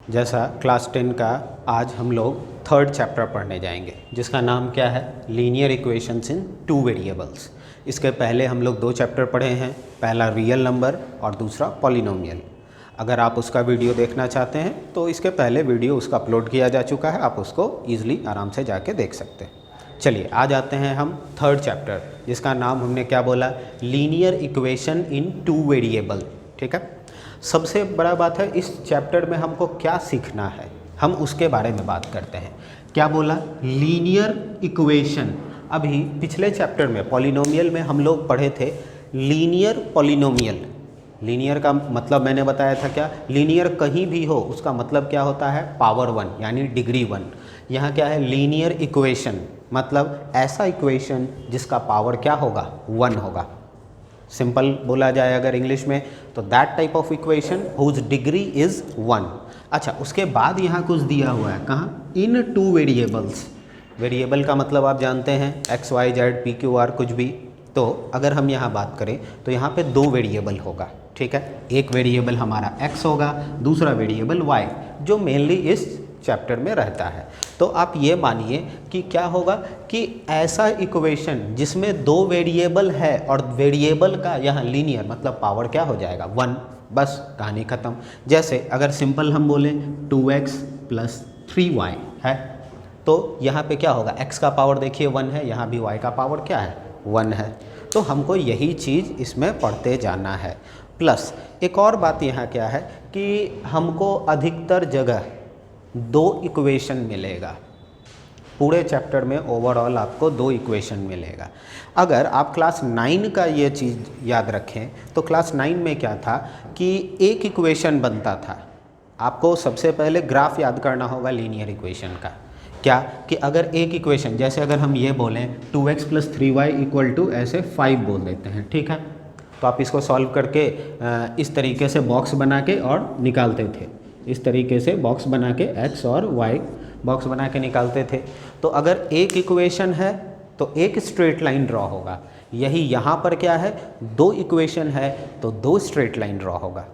जैसा क्लास 10 का आज हम लोग थर्ड चैप्टर पढ़ने जाएंगे जिसका नाम क्या है, लीनियर इक्वेशंस इन टू वेरिएबल्स। इसके पहले हम लोग दो चैप्टर पढ़े हैं, पहला रियल नंबर और दूसरा पॉलिनोमियल। अगर आप उसका वीडियो देखना चाहते हैं तो इसके पहले वीडियो उसका अपलोड किया जा चुका है, आप उसको ईजिली आराम से जाके देख सकते हैं। चलिए आज आते हैं हम थर्ड चैप्टर जिसका नाम हमने क्या बोला, linear equation in two variable. ठीक है, सबसे बड़ा बात है इस चैप्टर में हमको क्या सीखना है, हम उसके बारे में बात करते हैं। क्या बोला, लीनियर इक्वेशन। अभी पिछले चैप्टर में पॉलिनोमियल में हम लोग पढ़े थे लीनियर पॉलिनोमियल। लीनियर का मतलब मैंने बताया था क्या, लीनियर कहीं भी हो उसका मतलब क्या होता है, पावर 1 यानी डिग्री 1। यहाँ क्या है, लीनियर इक्वेशन मतलब ऐसा इक्वेशन जिसका पावर क्या होगा, 1 होगा। सिंपल बोला जाए अगर इंग्लिश में तो that type of equation whose degree is 1। अच्छा, उसके बाद यहाँ कुछ दिया हुआ है, कहाँ, इन टू वेरिएबल्स। वेरिएबल का मतलब आप जानते हैं x y z p q r कुछ भी। तो अगर हम यहाँ बात करें तो यहाँ पे दो वेरिएबल होगा। ठीक है, एक वेरिएबल हमारा x होगा, दूसरा वेरिएबल y जो मेनली इस चैप्टर में रहता है। तो आप ये मानिए कि क्या होगा कि ऐसा इक्वेशन जिसमें दो वेरिएबल है और वेरिएबल का यहाँ लीनियर मतलब पावर क्या हो जाएगा, 1। बस कहानी ख़त्म। जैसे अगर सिंपल हम बोलें 2x + 3y है तो यहाँ पे क्या होगा, x का पावर देखिए 1 है, यहाँ भी y का पावर क्या है, 1 है। तो हमको यही चीज़ इसमें पढ़ते जाना है। प्लस एक और बात यहाँ क्या है कि हमको अधिकतर जगह दो इक्वेशन मिलेगा। पूरे चैप्टर में ओवरऑल आपको दो इक्वेशन मिलेगा। अगर आप क्लास 9 का ये चीज़ याद रखें तो क्लास 9 में क्या था कि एक इक्वेशन बनता था। आपको सबसे पहले ग्राफ याद करना होगा लीनियर इक्वेशन का। क्या कि अगर एक इक्वेशन, जैसे अगर हम ये बोलें 2x + 3y = ऐसे 5 बोल देते हैं, ठीक है, तो आप इसको सॉल्व करके इस तरीके से बॉक्स बना के और निकालते थे। इस तरीके से बॉक्स बना के x और y बॉक्स बना के निकालते थे। तो अगर एक इक्वेशन है तो एक स्ट्रेट लाइन ड्रॉ होगा। यही यहाँ पर क्या है, दो इक्वेशन है तो दो स्ट्रेट लाइन ड्रॉ होगा।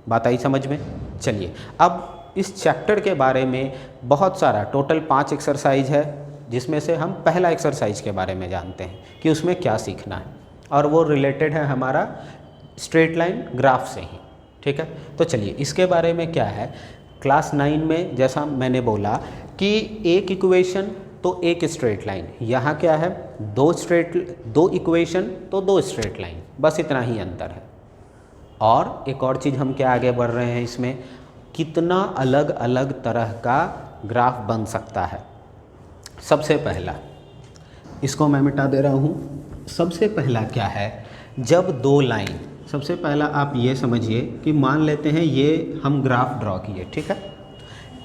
बात आई समझ में। चलिए अब इस चैप्टर के बारे में बहुत सारा, टोटल 5 एक्सरसाइज है जिसमें से हम पहला एक्सरसाइज के बारे में जानते हैं कि उसमें क्या सीखना है, और वो रिलेटेड है हमारा स्ट्रेट लाइन ग्राफ से ही। ठीक है, तो चलिए इसके बारे में क्या है। क्लास 9 में जैसा मैंने बोला कि एक इक्वेशन तो एक स्ट्रेट लाइन, यहाँ क्या है, दो इक्वेशन तो दो स्ट्रेट लाइन, बस इतना ही अंतर है। और एक और चीज़ हम क्या आगे बढ़ रहे हैं, इसमें कितना अलग अलग तरह का ग्राफ बन सकता है। सबसे पहला इसको मैं मिटा दे रहा हूँ। सबसे पहला क्या है, जब दो लाइन, सबसे पहला आप ये समझिए कि मान लेते हैं ये हम ग्राफ ड्रॉ किए, ठीक है,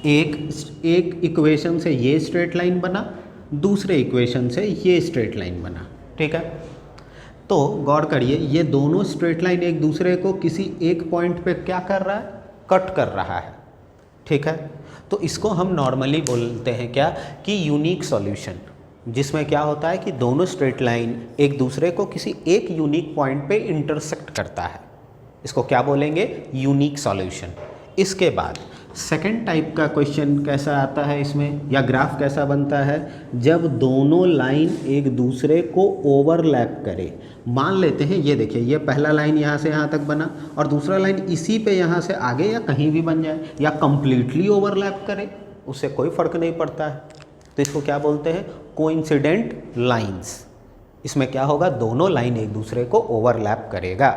एक इक्वेशन से ये स्ट्रेट लाइन बना, दूसरे इक्वेशन से ये स्ट्रेट लाइन बना। ठीक है, तो गौर करिए ये दोनों स्ट्रेट लाइन एक दूसरे को किसी एक पॉइंट पे क्या कर रहा है, कट कर रहा है। ठीक है, तो इसको हम नॉर्मली बोलते हैं क्या कि यूनिक सॉल्यूशन, जिसमें क्या होता है कि दोनों स्ट्रेट लाइन एक दूसरे को किसी एक यूनिक पॉइंट पे इंटरसेक्ट करता है। इसको क्या बोलेंगे, यूनिक सॉल्यूशन। इसके बाद सेकंड टाइप का क्वेश्चन कैसा आता है इसमें, या ग्राफ कैसा बनता है, जब दोनों लाइन एक दूसरे को ओवरलैप करे। मान लेते हैं ये देखिए, ये पहला लाइन यहाँ से यहाँ तक बना और दूसरा लाइन इसी पे यहाँ से आगे या कहीं भी बन जाए या कंप्लीटली ओवरलैप करे, उससे कोई फ़र्क नहीं पड़ता है। तो इसको क्या बोलते हैं, कोइंसिडेंट लाइंस। इसमें क्या होगा, दोनों लाइन एक दूसरे को ओवरलैप करेगा।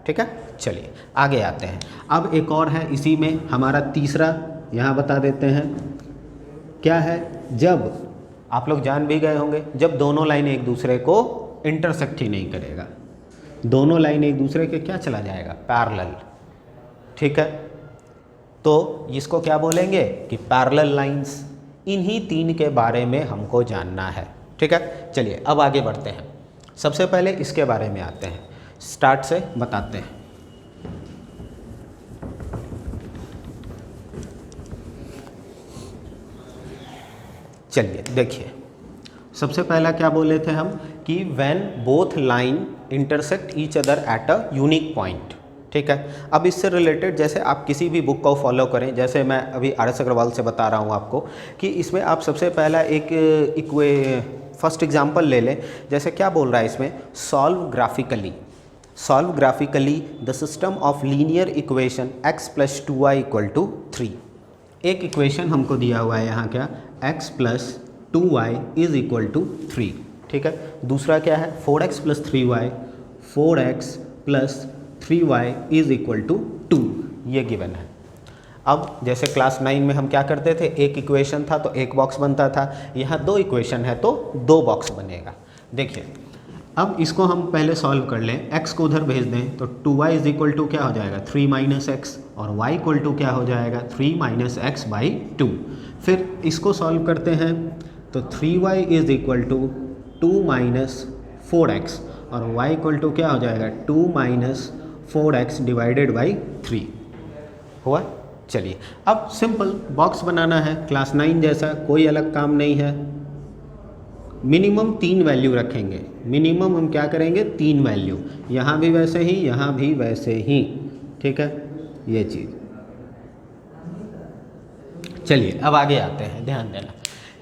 ठीक है, चलिए आगे आते हैं। अब एक और है इसी में हमारा तीसरा, यहाँ बता देते हैं क्या है, जब आप लोग जान भी गए होंगे, जब दोनों लाइन एक दूसरे को इंटरसेक्ट ही नहीं करेगा, दोनों लाइन एक दूसरे के क्या चला जाएगा, पैरेलल। ठीक है, तो इसको क्या बोलेंगे कि पैरेलल लाइंस। इन्हीं तीन के बारे में हमको जानना है। ठीक है, चलिए अब आगे बढ़ते हैं। सबसे पहले इसके बारे में आते हैं, स्टार्ट से बताते हैं। चलिए देखिए, सबसे पहला क्या बोले थे हम कि when both line intersect each other at a unique point. ठीक है। अब इससे रिलेटेड जैसे आप किसी भी बुक को फॉलो करें, जैसे मैं अभी RS अग्रवाल से बता रहा हूँ आपको कि इसमें आप सबसे पहला एक फर्स्ट एग्जांपल ले लें। जैसे क्या बोल रहा है इसमें, solve graphically the system of linear equation x + 2y = 3। एक इक्वेशन हमको दिया हुआ है यहाँ क्या, x + 2y = 3, ठीक है। दूसरा क्या है, 4x + 3y, 4x + 3y = 2, ये गिवन है। अब जैसे क्लास 9 में हम क्या करते थे, एक इक्वेशन था तो एक बॉक्स बनता था, यहाँ दो इक्वेशन है तो दो बॉक्स बनेगा। देखिए अब इसको हम पहले सॉल्व कर लें, x को उधर भेज दें तो 2y = क्या हो जाएगा, 3 - x, और y = क्या हो जाएगा, 3 - x/2। फिर इसको सॉल्व करते हैं तो 3y = 2 - 4x, और y = क्या हो जाएगा, 2 - 4x / 3 हुआ। चलिए अब सिंपल बॉक्स बनाना है, क्लास 9 जैसा कोई अलग काम नहीं है। मिनिमम 3 वैल्यू रखेंगे, मिनिमम हम क्या करेंगे, 3 वैल्यू, यहाँ भी वैसे ही, यहाँ भी वैसे ही, ठीक है ये चीज़। चलिए अब आगे आते हैं, ध्यान देना।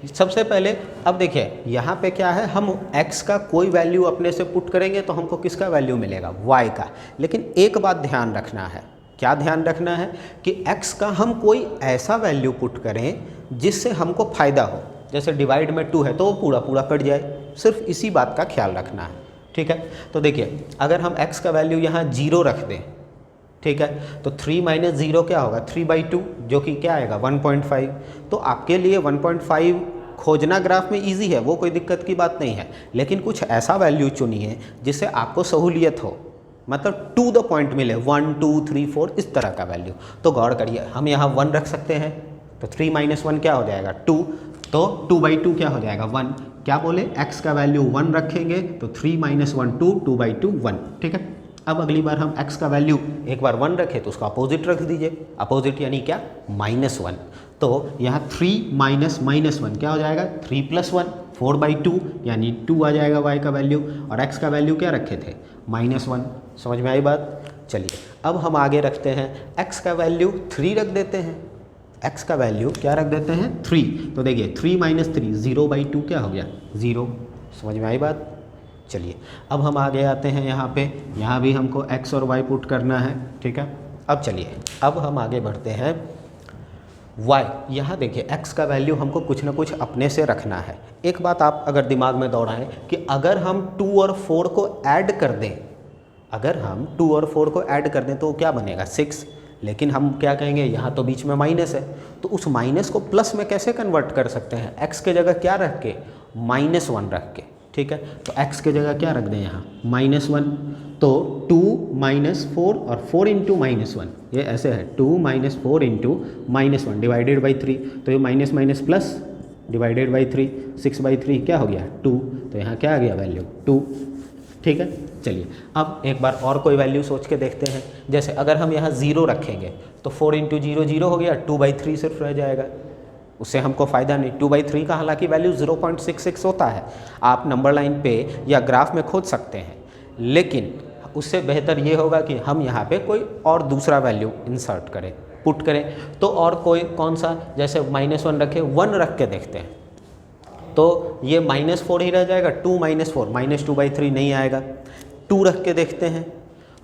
सबसे पहले अब देखिए यहाँ पे क्या है, हम x का कोई वैल्यू अपने से पुट करेंगे तो हमको किसका वैल्यू मिलेगा, y का। लेकिन एक बात ध्यान रखना है, क्या ध्यान रखना है कि x का हम कोई ऐसा वैल्यू पुट करें जिससे हमको फ़ायदा हो। जैसे डिवाइड में 2 है तो वो पूरा पूरा कट जाए, सिर्फ इसी बात का ख्याल रखना है, ठीक है। तो देखिए अगर हम x का वैल्यू यहाँ 0 रख दें, ठीक है, तो 3 - 0 क्या होगा, 3/2, जो कि क्या आएगा 1.5। तो आपके लिए 1.5 खोजना ग्राफ में इजी है, वो कोई दिक्कत की बात नहीं है। लेकिन कुछ ऐसा वैल्यू चुनिए जिससे आपको सहूलियत हो, मतलब टू द पॉइंट मिले, 1 2 3 4 इस तरह का वैल्यू। तो गौर करिए, हम यहाँ 1 रख सकते हैं तो 3 - 1 क्या हो जाएगा, 2, तो 2/2 क्या हो जाएगा, 1। क्या बोले, x का वैल्यू 1 रखेंगे तो 3 - 1 2, 2/2 1, ठीक है। अब अगली बार हम x का वैल्यू एक बार 1 रखें तो उसका अपोजिट रख दीजिए, अपोजिट यानी क्या, -1। तो यहाँ 3 - -1 क्या हो जाएगा, 3 + 1 4/2 यानी 2 आ जाएगा y का वैल्यू, और x का वैल्यू क्या रखे थे, -1। समझ में आई बात। चलिए अब हम आगे रखते हैं, x का वैल्यू 3 रख देते हैं, x का वैल्यू क्या रख देते हैं, 3। तो देखिए 3 - 3 0/2 क्या हो गया, 0। समझ में आई बात। चलिए अब हम आगे आते हैं, यहाँ भी हमको x और y पुट करना है, ठीक है। अब चलिए अब हम आगे बढ़ते हैं, y, यहाँ देखिए x का वैल्यू हमको कुछ ना कुछ अपने से रखना है। एक बात आप अगर दिमाग में दौड़ाएं कि अगर हम 2 और 4 को ऐड कर दें, अगर हम 2 और 4 को ऐड कर दें तो क्या बनेगा, 6। लेकिन हम क्या कहेंगे, यहाँ तो बीच में माइनस है, तो उस माइनस को प्लस में कैसे कन्वर्ट कर सकते हैं, x के जगह क्या रख के, -1 रख के, ठीक है। तो x के जगह क्या रख दें यहाँ, -1। तो 2 - 4 और 4 × -1, ये ऐसे है 2 - 4 × -1 / 3। तो ये minus minus plus divided by 3, 6/3 क्या हो गया, 2। तो यहाँ क्या आ गया, वैल्यू 2, ठीक है। चलिए अब एक बार और कोई वैल्यू सोच के देखते हैं। जैसे अगर हम यहाँ 0 रखेंगे तो 4 × 0 0 हो गया, 2/3 सिर्फ रह जाएगा, उससे हमको फ़ायदा नहीं। 2/3 का हालांकि वैल्यू 0.66 होता है, आप नंबर लाइन पे या ग्राफ में खोज सकते हैं, लेकिन उससे बेहतर ये होगा कि हम यहाँ पे कोई और दूसरा वैल्यू इंसर्ट करें, पुट करें। तो और कोई कौन सा, जैसे -1 रखे, 1 रख के देखते हैं तो ये -4 ही रह जाएगा, 2 - 4 -2/3 नहीं आएगा। 2 रख के देखते हैं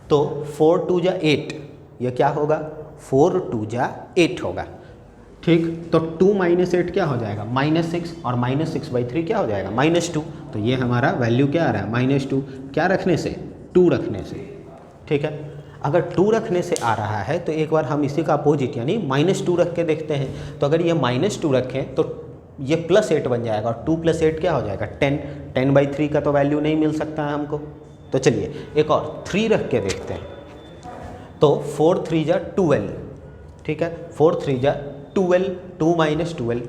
तो 4 × 2 = 8, ये क्या होगा, 4 × 2 = 8 होगा, ठीक। तो 2 - 8 क्या हो जाएगा, -6, और -6/3 क्या हो जाएगा, -2। तो ये हमारा वैल्यू क्या आ रहा है, -2। क्या रखने से, 2 रखने से, ठीक है। अगर 2 रखने से आ रहा है तो एक बार हम इसी का अपोजिट यानी -2 रख के देखते हैं। तो अगर ये -2 रखें तो ये +8 बन जाएगा, और 2 + 8 क्या हो जाएगा, 10। 10/3 का तो वैल्यू नहीं मिल सकता है हमको। तो चलिए एक और 3 रख के देखते हैं। तो 4 × 3 = 12, ठीक है। 4 × 3 = 12, 2 - 12,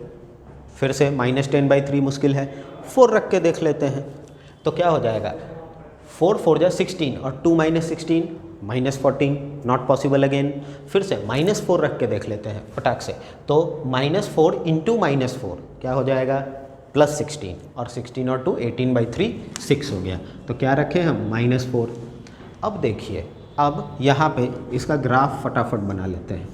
फिर से -10/3 मुश्किल है, 4 रख के देख लेते हैं। तो क्या हो जाएगा, 4 × 4 = 16, और 2 - 16 -14, नॉट पॉसिबल अगेन। फिर से -4 रख के देख लेते हैं फटाक से। तो -4 × -4 क्या हो जाएगा, +16, और 16 और 2 18/3 6 हो गया। तो क्या रखें हम, -4। अब देखिए अब यहाँ पे इसका ग्राफ फटाफट बना लेते हैं।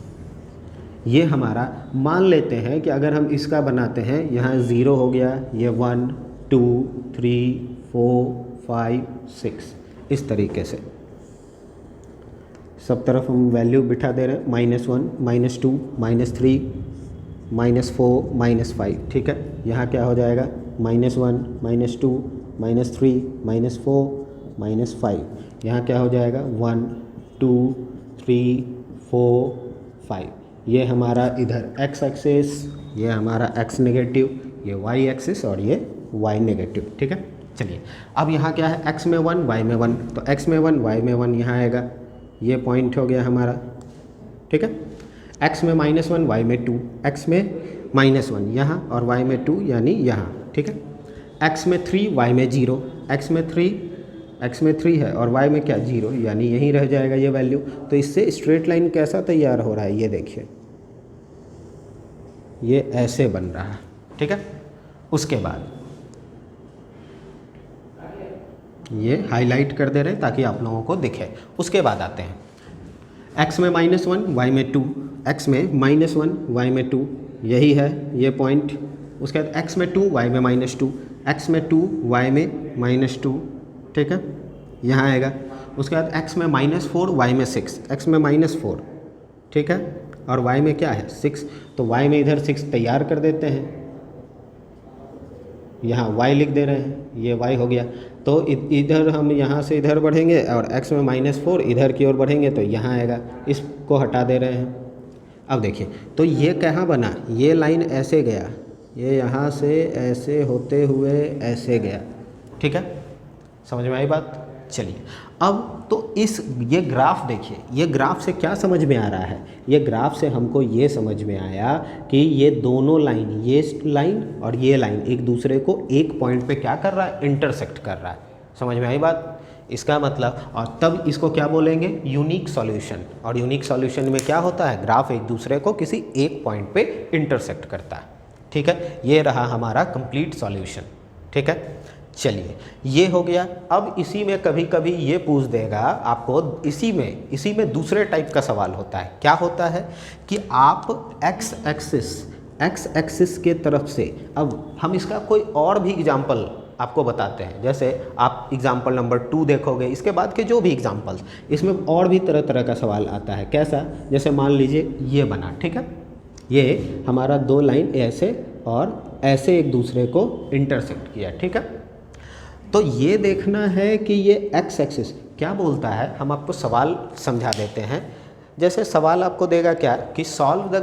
ये हमारा मान लेते हैं कि अगर हम इसका बनाते हैं, यहाँ 0 हो गया, ये 1 2 3 4 5 6 इस तरीके से सब तरफ हम वैल्यू बिठा दे रहे हैं, -1 -2 -3 -4 -5, ठीक है। यहाँ क्या हो जाएगा, -1 -2 -3 -4 -5। यहाँ क्या हो जाएगा, 1 2 3 4 5। ये हमारा इधर x एक्सिस, ये हमारा x नेगेटिव, ये y एक्सिस और ये y नेगेटिव, ठीक है। चलिए अब यहाँ क्या है, x में 1 y में 1, तो x में 1 y में 1 यहाँ आएगा, ये पॉइंट हो गया हमारा, ठीक है। x में -1 y में 2, x में -1 यहाँ और y में 2 यानी यहाँ, ठीक है। x में 3 y में 0, x में 3 है और y में क्या 0 यानी यहीं रह जाएगा ये वैल्यू। तो इससे स्ट्रेट लाइन कैसा तैयार हो रहा है, ये देखिए, ये ऐसे बन रहा है, ठीक है। उसके बाद ये हाईलाइट कर दे रहे हैं ताकि आप लोगों को दिखे। उसके बाद आते हैं x में -1 y में 2, x में -1 y में 2, यही है ये पॉइंट। उसके बाद x में 2 y में -2, x में 2 y में -2, ठीक है, यहाँ आएगा। उसके बाद x में -4 y में 6, x में -4, ठीक है, और y में क्या है 6, तो y में इधर 6 तैयार कर देते हैं, यहाँ y लिख दे रहे हैं, ये y हो गया। तो इधर हम यहाँ से इधर बढ़ेंगे और x में -4 इधर की ओर बढ़ेंगे तो यहाँ आएगा, इसको हटा दे रहे हैं। अब देखिए तो ये कहाँ बना, ये लाइन ऐसे गया, ये यहाँ से ऐसे होते हुए ऐसे गया, ठीक है, समझ में आई बात। चलिए अब तो ये ग्राफ देखिए, ये ग्राफ से क्या समझ में आ रहा है, ये ग्राफ से हमको ये समझ में आया कि ये दोनों लाइन, ये लाइन और ये लाइन एक दूसरे को एक पॉइंट पे क्या कर रहा है, इंटरसेक्ट कर रहा है। समझ में आई बात। इसका मतलब, और तब इसको क्या बोलेंगे, यूनिक सॉल्यूशन। और यूनिक सॉल्यूशन में क्या होता है, ग्राफ एक दूसरे को किसी एक पॉइंट पे इंटरसेक्ट करता है, ठीक है। ये रहा हमारा कंप्लीट सॉल्यूशन, ठीक है। चलिए ये हो गया। अब इसी में कभी कभी ये पूछ देगा आपको, इसी में दूसरे टाइप का सवाल होता है। क्या होता है कि आप x एक्सिस के तरफ से, अब हम इसका कोई और भी एग्जाम्पल आपको बताते हैं। जैसे आप एग्जाम्पल नंबर 2 देखोगे, इसके बाद के जो भी एग्जाम्पल्स, इसमें और भी तरह तरह का सवाल आता है। कैसा, जैसे मान लीजिए ये बना, ठीक है, ये हमारा दो लाइन ऐसे और ऐसे एक दूसरे को इंटरसेक्ट किया, ठीक है। तो ये देखना है कि ये x एक्सिस क्या बोलता है। हम आपको सवाल समझा देते हैं। जैसे सवाल आपको देगा क्या कि सॉल्व द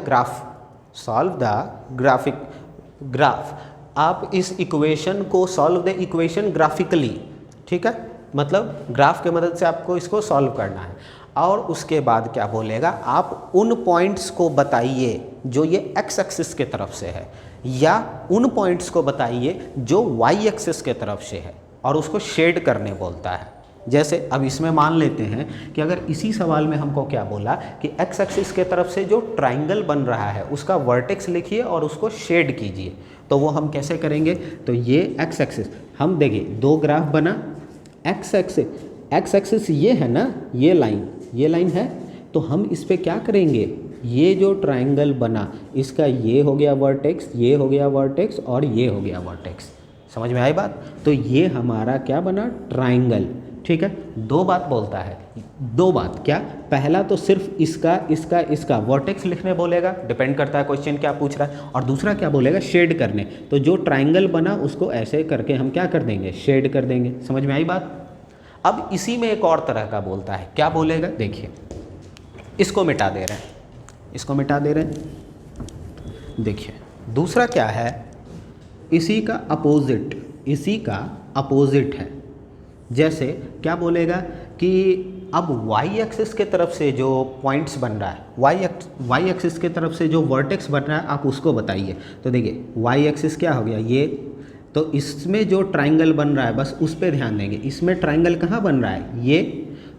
ग्राफ। आप इस इक्वेशन को सॉल्व द इक्वेशन ग्राफिकली, ठीक है, मतलब ग्राफ के मदद से आपको इसको सॉल्व करना है। और उसके बाद क्या बोलेगा, आप उन पॉइंट्स को बताइए जो ये x एक्सिस के तरफ से है, या उन पॉइंट्स को बताइए जो y एक्सिस के तरफ से है, और उसको शेड करने बोलता है। जैसे अब इसमें मान लेते हैं कि अगर इसी सवाल में हमको क्या बोला कि x एक्सिस के तरफ से जो ट्राइंगल बन रहा है उसका वर्टेक्स लिखिए और उसको शेड कीजिए, तो वो हम कैसे करेंगे। तो ये x एक्सिस, हम देखिए दो ग्राफ बना, x एक्सिस ये है ना, ये लाइन है, तो हम इस पे क्या करेंगे, ये जो ट्राइंगल बना इसका ये हो गया वर्टेक्स, ये हो गया वर्टेक्स और ये हो गया वर्टेक्स। समझ में आई बात। तो ये हमारा क्या बना, ट्राइंगल, ठीक है। दो बात बोलता है, दो बात क्या, पहला तो सिर्फ इसका वर्टेक्स लिखने बोलेगा, डिपेंड करता है क्वेश्चन क्या पूछ रहा है, और दूसरा क्या बोलेगा, शेड करने। तो जो ट्राइंगल बना उसको ऐसे करके हम क्या कर देंगे, शेड कर देंगे। समझ में आई बात। अब इसी में एक और तरह का बोलता है, क्या बोलेगा, देखिए इसको मिटा दे रहे हैं, देखिए दूसरा क्या है, इसी का अपोजिट है। जैसे क्या बोलेगा कि अब y एक्सिस के तरफ से जो पॉइंट्स बन रहा है, y एक्सिस के तरफ से जो वर्टेक्स बन रहा है आप उसको बताइए। तो देखिए y एक्सिस क्या हो गया, ये, तो इसमें जो ट्राइंगल बन रहा है बस उस पर ध्यान देंगे। इसमें ट्राइंगल कहाँ बन रहा है, ये,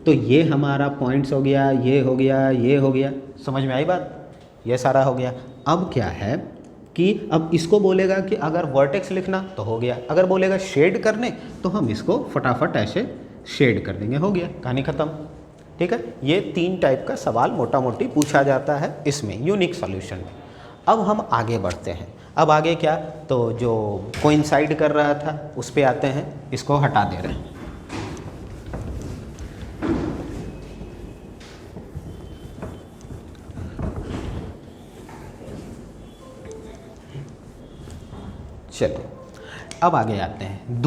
तो ये हमारा पॉइंट्स हो गया, ये हो गया, ये हो गया। समझ में आई बात, ये सारा हो गया। अब क्या है कि अब इसको बोलेगा कि अगर वर्टेक्स लिखना तो हो गया, अगर बोलेगा शेड करने तो हम इसको फटाफट ऐसे शेड कर देंगे, हो गया, कहानी ख़त्म, ठीक है, ये 3 टाइप का सवाल मोटा मोटी पूछा जाता है इसमें यूनिक सॉल्यूशन में। अब हम आगे बढ़ते हैं। अब आगे क्या, तो जो कोइंसाइड कर रहा था उस पे आते हैं, इसको हटा दे रहे हैं। चलिए अब आगे आते हैं।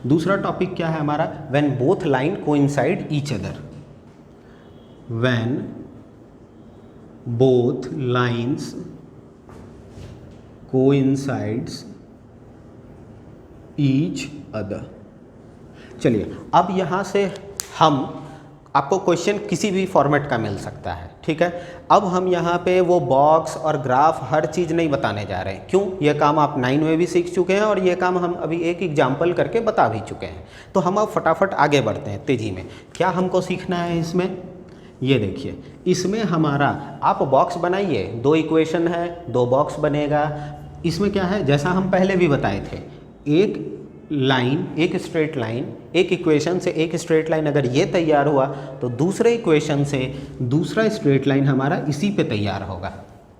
दूसरा टॉपिक क्या है हमारा, when both line coincide each other. When both lines coincides each other. चलिए अब यहाँ से हम आपको क्वेश्चन किसी भी फॉर्मेट का मिल सकता है, ठीक है। अब हम यहाँ पे वो बॉक्स और ग्राफ हर चीज़ नहीं बताने जा रहे हैं, क्यों, ये काम आप 9 में भी सीख चुके हैं और ये काम हम अभी एक एग्जाम्पल करके बता भी चुके हैं। तो हम अब फटाफट आगे बढ़ते हैं तेज़ी में। क्या हमको सीखना है इसमें, ये देखिए, इसमें हमारा आप बॉक्स बनाइए, 2 इक्वेशन है, 2 बॉक्स बनेगा। इसमें क्या है, जैसा हम पहले भी बताए थे, एक लाइन, एक स्ट्रेट लाइन, एक इक्वेशन से एक स्ट्रेट लाइन अगर ये तैयार हुआ तो दूसरे इक्वेशन से दूसरा स्ट्रेट लाइन हमारा इसी पे तैयार होगा,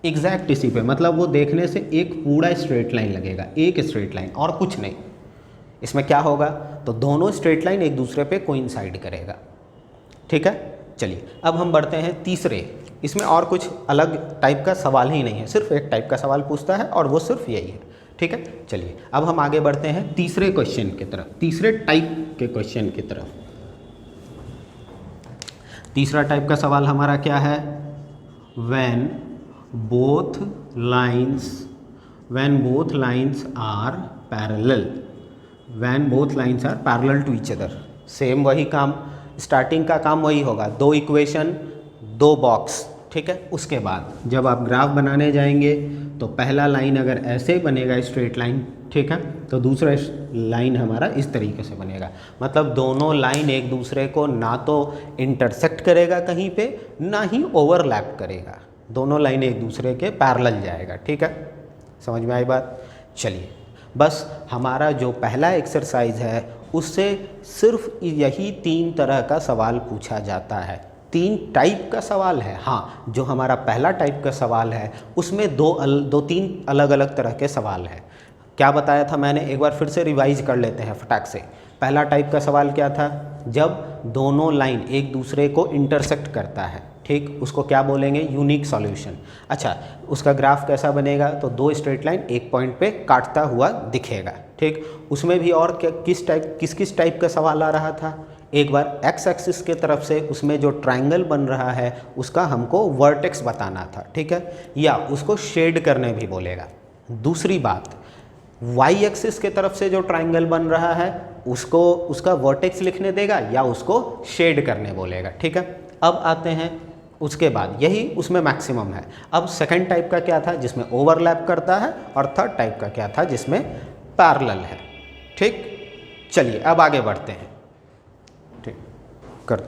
एग्जैक्ट इसी पे, मतलब वो देखने से एक पूरा स्ट्रेट लाइन लगेगा, एक स्ट्रेट लाइन और कुछ नहीं। इसमें क्या होगा, तो दोनों स्ट्रेट लाइन एक दूसरे पे कोइंसाइड करेगा, ठीक है। चलिए अब हम बढ़ते हैं तीसरे। इसमें और कुछ अलग टाइप का सवाल ही नहीं है, सिर्फ एक टाइप का सवाल पूछता है और वो सिर्फ यही है, ठीक है। चलिए अब हम आगे बढ़ते हैं तीसरे क्वेश्चन की तरफ, तीसरे टाइप के क्वेश्चन की तरफ। तीसरा टाइप का सवाल हमारा क्या है, when both lines are parallel, when both lines are parallel to each other. Same वही काम, स्टार्टिंग का काम वही होगा, 2 इक्वेशन 2 बॉक्स, ठीक है। उसके बाद जब आप ग्राफ बनाने जाएंगे तो पहला लाइन अगर ऐसे बनेगा स्ट्रेट लाइन, ठीक है, तो दूसरा लाइन हमारा इस तरीके से बनेगा। मतलब दोनों लाइन एक दूसरे को ना तो इंटरसेक्ट करेगा कहीं पे, ना ही ओवरलैप करेगा, दोनों लाइन एक दूसरे के पैरेलल जाएगा, ठीक है। समझ में आई बात। चलिए बस हमारा जो पहला एक्सरसाइज है उससे सिर्फ यही 3 तरह का सवाल पूछा जाता है, 3 टाइप का सवाल है। हाँ, जो हमारा पहला टाइप का सवाल है उसमें 2-3 अलग अलग तरह के सवाल हैं। क्या बताया था मैंने, एक बार फिर से रिवाइज कर लेते हैं फटाक से। पहला टाइप का सवाल क्या था, जब दोनों लाइन एक दूसरे को इंटरसेक्ट करता है, ठीक, उसको क्या बोलेंगे, यूनिक सॉल्यूशन। अच्छा, उसका ग्राफ कैसा बनेगा, तो 2 स्ट्रेट लाइन एक पॉइंट पे काटता हुआ दिखेगा, ठीक। उसमें भी और किस टाइप का सवाल आ रहा था, एक बार एक्स एक्सिस के तरफ से उसमें जो ट्रायंगल बन रहा है उसका हमको वर्टेक्स बताना था, ठीक है, या उसको शेड करने भी बोलेगा। दूसरी बात, वाई एक्सिस के तरफ से जो ट्रायंगल बन रहा है उसको उसका वर्टेक्स लिखने देगा या उसको शेड करने बोलेगा, ठीक है। अब आते हैं उसके बाद, यही उसमें मैक्सिमम है। अब सेकंड टाइप का क्या था, जिसमें ओवरलैप करता है, और थर्ड टाइप का क्या था, जिसमें पैरेलल है, ठीक। चलिए अब आगे बढ़ते हैं, ठीक, कर